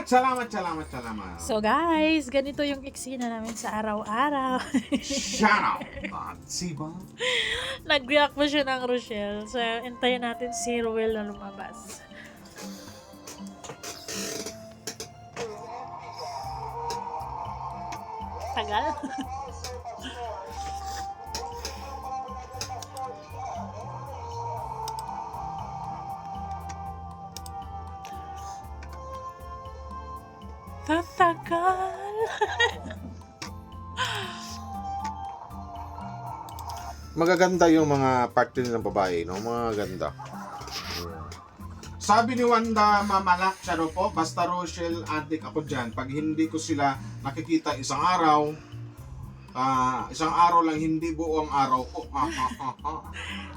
Salamat. So guys, ganito yung eksena namin sa araw-araw. Shout out. Siba. Nag-react pa siya ng Rochelle. So, hintayin natin si Ruel na lumabas. Tagal. Tatagal. Magaganda yung mga part din ng babae, no? Mga ganda. Sabi ni Wanda, mamalak siya raw po, basta Rochelle, adik ako dyan. Pag hindi ko sila nakikita isang araw lang, hindi buong araw ko.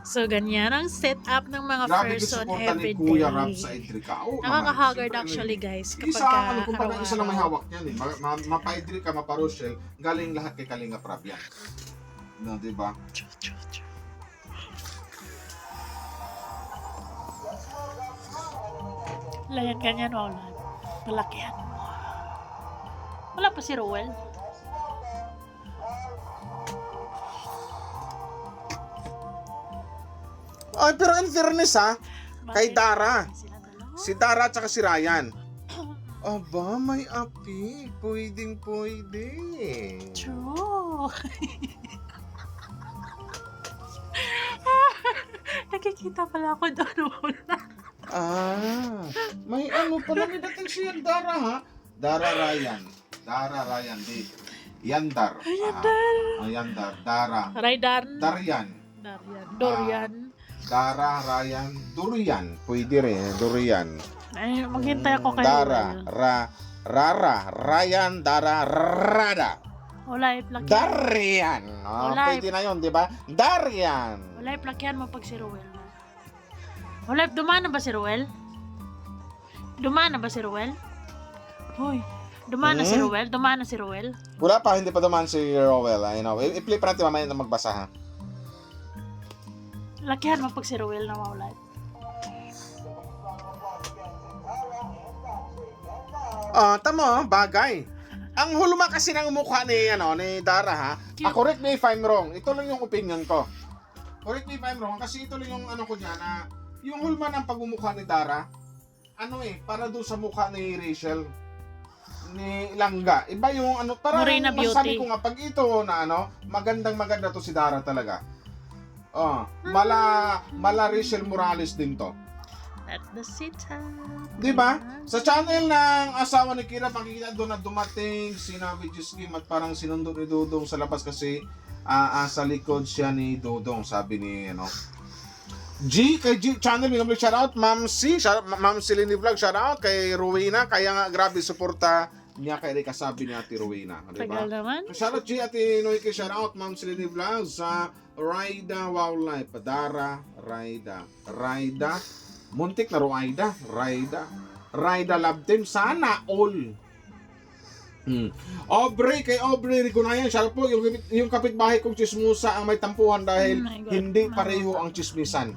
So, ganyan ang setup ng mga Grabe person suporta ni everyday. Kuya Rab sa Edrica. Oo, Nakaka-haggard naman. actually guys kapag Isa, kung parang isa lang may araw-araw. hawak niyan eh. Mapa-Edrica, mapa-Rochelle, galing lahat kay Kalinga Prab yan. No, diba? Layan ganyan o lang. Malakihan mo. Wala pa si Ruel. Ay, pero in fairness kay Bakit? Dara. Sila dalawa. Si Dara at saka si Ryan. Aba, may api. Pwede. True. Nakikita pala ako doon. May ano pala, may dating siya Dara ha? Dara Ryan, di. Yandar. Yandar. Dara. Raydan. Darian. Dorian. Dara, Ryan, Durian. Pwede rin, Durian. Ay, maghintay ako kay Dara, Ruel. Rara, Ryan, Dara, Rada. Wala, iplakyan. Darian. Wala. Pwede na yun, di ba? Darian. Wala, iplakyan mo pag si Ruel. Wala, dumana ba si Ruel? Dumana ba si Ruel? Hoy, dumana si Ruel? Dumana si Ruel? Wala pa, hindi pa dumaan si Rowell. I know. I-play pa natin mamaya na magbasa, ha? Lakihan mo pag si Ruel na mawala. Tama, bagay. Ang hulma kasi ng mukha ni Dara, ha? Correct me if I'm wrong. Ito lang yung opinion ko. Correct me if I'm wrong, kasi ito lang yung ano ko dyan, na yung hulma ng pagmumukha ni Dara, para doon sa mukha ni Rachel, ni Langga. Iba yung parang Morena Beauty. masabi ko nga, pag ito na maganda to si Dara talaga. Mala Rachel Morales din to. At the sita. Di ba? Sa channel ng asawa ni Kira, makikita doon na dumating si Navi Kim at parang sinundo ni Dudong sa labas kasi sa likod siya ni Dudong, sabi ni kay G channel, minabalik shoutout, Ma'am Lini Vlog, shoutout kay Rowena, kaya nga grabe suporta niya kay Erika, sabi ni Ate Rowena, di ba? Tagal naman. Shoutout G, Ate Noike, shoutout Ma'am Lini Vlog sa Raida Wildlife, Dara, Raida, muntik na Raida Love Team, sana all. Kay Aubrey Riconayan, siya po yung kapitbahay kong chismusa ang may tampuhan dahil Oh my God. hindi pareho ang chismisan.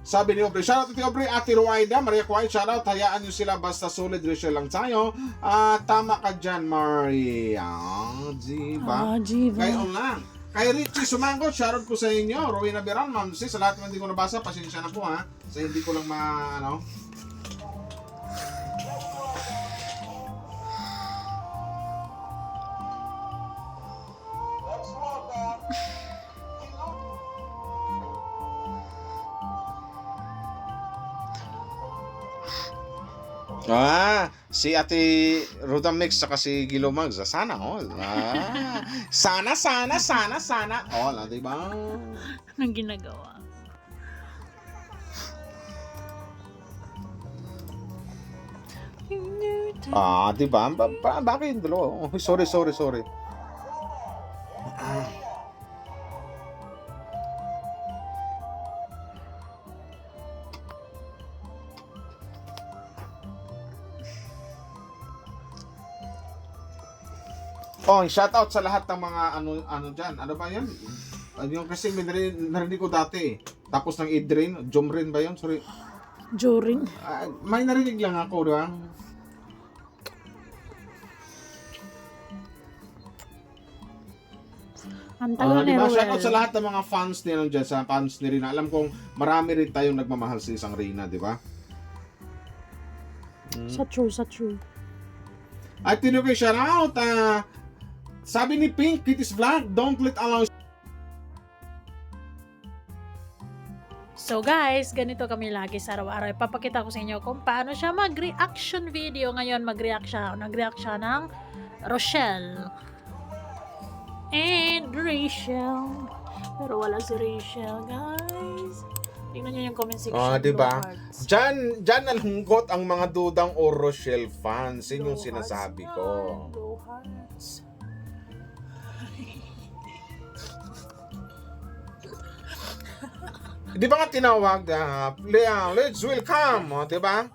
Sabi ni Aubrey, shoutout to Aubrey, Ate Ruaida, Maria Kuwait, shoutout, hayaan nyo sila basta solid Rachel lang tayo. Tama ka dyan, Maria. Diba? Jiva. Kayo lang. Kay Richie Sumango, shoutout ko sa inyo. Rowena Beran, Ma'am Sis, sa lahat ng hindi ko nabasa, pasensya na po ha. Sa hindi ko lang Si Ate Rudamix saka si Gilomags, sana all. Sana all, di ba? Anong ginagawa? Di ba? Bakit yung dalawa? Sorry. shout out sa lahat ng mga ano diyan. Ano ba 'yan? Yung kasi narinig ko dati. Tapos ng Idrin, Jomrin ba 'yon? Sorry. Joring. May narinig lang ako, di ba? Ang tagal ni diba? Ruel. Shoutout sa lahat ng mga fans nila dyan, sa fans ni Rina. Alam kong marami rin tayong nagmamahal sa isang Rina, di ba? Sa true. At tinukay shoutout, sabi ni Pink, Kitty's Vlog, don't let allow. So guys, ganito kami lagi sa araw-araw. Ipapakita ko sa inyo kung paano siya mag-reaction video. Ngayon, nag-react siya ng Rochelle. And Rachel. Pero wala si Rachel, guys. Tingnan nyo yung comment section. Diba? Low hearts. Diyan nalungkot ang mga dudang o Rochelle fans. Yun yung Low sinasabi hearts ko. yan. Low hearts. Di ba nga tinawag, let's welcome, di ba?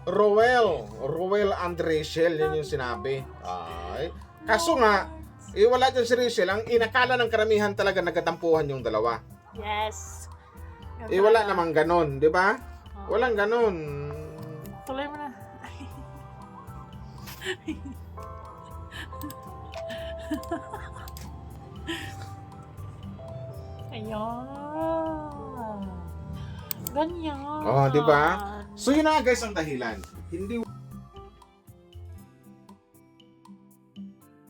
Roel and Rachel, yun yung sinabi. Ay. Kaso nga, wala dyan si Rachel. Ang inakala ng karamihan talaga nagkatampuhan yung dalawa. Yes. Wala namang ganon, di ba? Walang ganon. Tuloy mo na. Ayan. Ganyan. Di ba? So yun na guys ang dahilan. Hindi